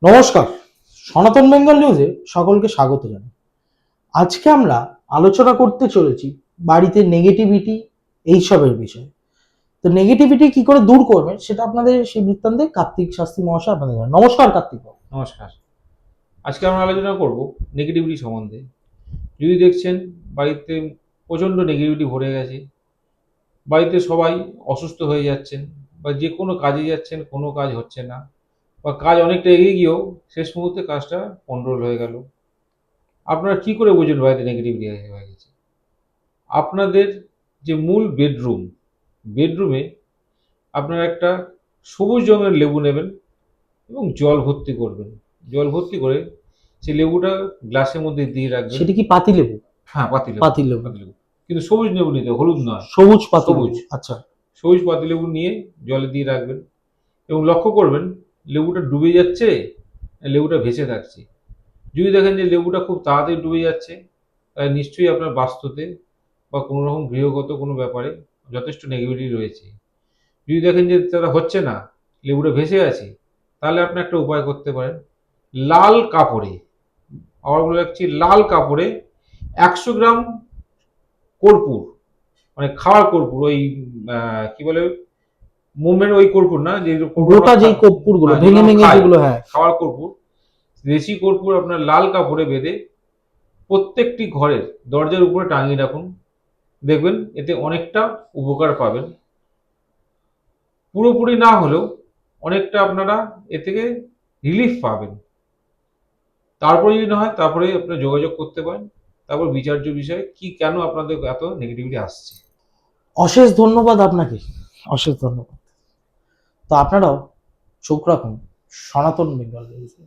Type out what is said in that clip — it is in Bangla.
নমস্কার, সনাতন বেঙ্গল নিউজে সকলকে স্বাগত জানাই। আজকে আমরা আলোচনা করতে চলেছি বাড়িতে নেগেটিভিটি এইসবের বিষয়ে। তো নেগেটিভিটি কি করে দূর করবেন সেটা আপনাদের সেই বৃত্তান্তে কার্তিক শাস্ত্রী মহাশয় আপনাদের জানান। নমস্কার কার্তিক বাবু। নমস্কার। আজকে আমরা আলোচনা করব নেগেটিভিটি সম্বন্ধে। যদি দেখছেন বাড়িতে প্রচণ্ড নেগেটিভিটি ভরে গেছে, বাড়িতে সবাই অসুস্থ হয়ে যাচ্ছেন, বা যে কোনো কাজে যাচ্ছেন কোনো কাজ হচ্ছে না, বা কাজ অনেকটা এগিয়ে গিয়েও শেষ মুহূর্তে কাজটা কন্ট্রোল হয়ে গেল। আপনারা কি করে বুঝবেন বাড়িতে নেগেটিভিটি হয়ে গেছে? আপনাদের যে মূল বেডরুমে আপনারা একটা সবুজ রঙের লেবু নেবেন এবং জল ভর্তি করবেন। জল ভর্তি করে সেই লেবুটা গ্লাসের মধ্যে দিয়ে রাখবেন। সেটা কি পাতি লেবু? হ্যাঁ, পাতিলেবু। পাতিলেবু। পাতিলেবু, কিন্তু সবুজ লেবু নিতে, হলুদ নয়। সবুজ পাতি সবুজ। লেবু, আচ্ছা। সবুজ পাতিলেবু নিয়ে জলে দিয়ে রাখবেন এবং লক্ষ্য করবেন লেবুটা ডুবে যাচ্ছে, লেবুটা ভেসে থাকছে। যদি দেখেন যে লেবুটা খুব তাড়াতাড়ি ডুবে যাচ্ছে, তাহলে নিশ্চয়ই আপনার বাস্তুতে বা কোনো রকম গৃহগত কোনো ব্যাপারে যথেষ্ট নেগেটিভিটি রয়েছে। যদি দেখেন যে তারা হচ্ছে না, লেবুটা ভেসে আছে, তাহলে আপনি একটা উপায় করতে পারেন। লাল কাপড়ে, আবার বলে রাখছি, লাল কাপড়ে 100 গ্রাম কর্পূর, মানে খাওয়ার কর্পূর, ওই কি বলে, মোমের ওই কর্পূর না, যে গোটা যেই কর্পূর গুলো ভেঙে ভেঙে যেগুলো, হ্যাঁ, খাওয়ার কর্পূর, দেশি কর্পূর আপনার লাল কাপড়ে বেঁধে প্রত্যেকটি ঘরের দরজার উপরে টাঙিয়ে রাখুন। দেখবেন এতে অনেকটা উপকার পাবেন। পুরোপুরি না হলেও অনেকটা আপনারা এ থেকে রিলিফ পাবেন। তারপরে যদি না হয়, তারপরে আপনারা যোগাযোগ করতে পারেন। তারপর বিচার্য বিষয় কি, কেন আপনাদের এত নেগেটিভিটি আসছে। অশেষ ধন্যবাদ আপনাকে, অশেষ ধন্যবাদ। তো আপনারাও চোখ রাখুন সনাতন বেঙ্গল নিউজে।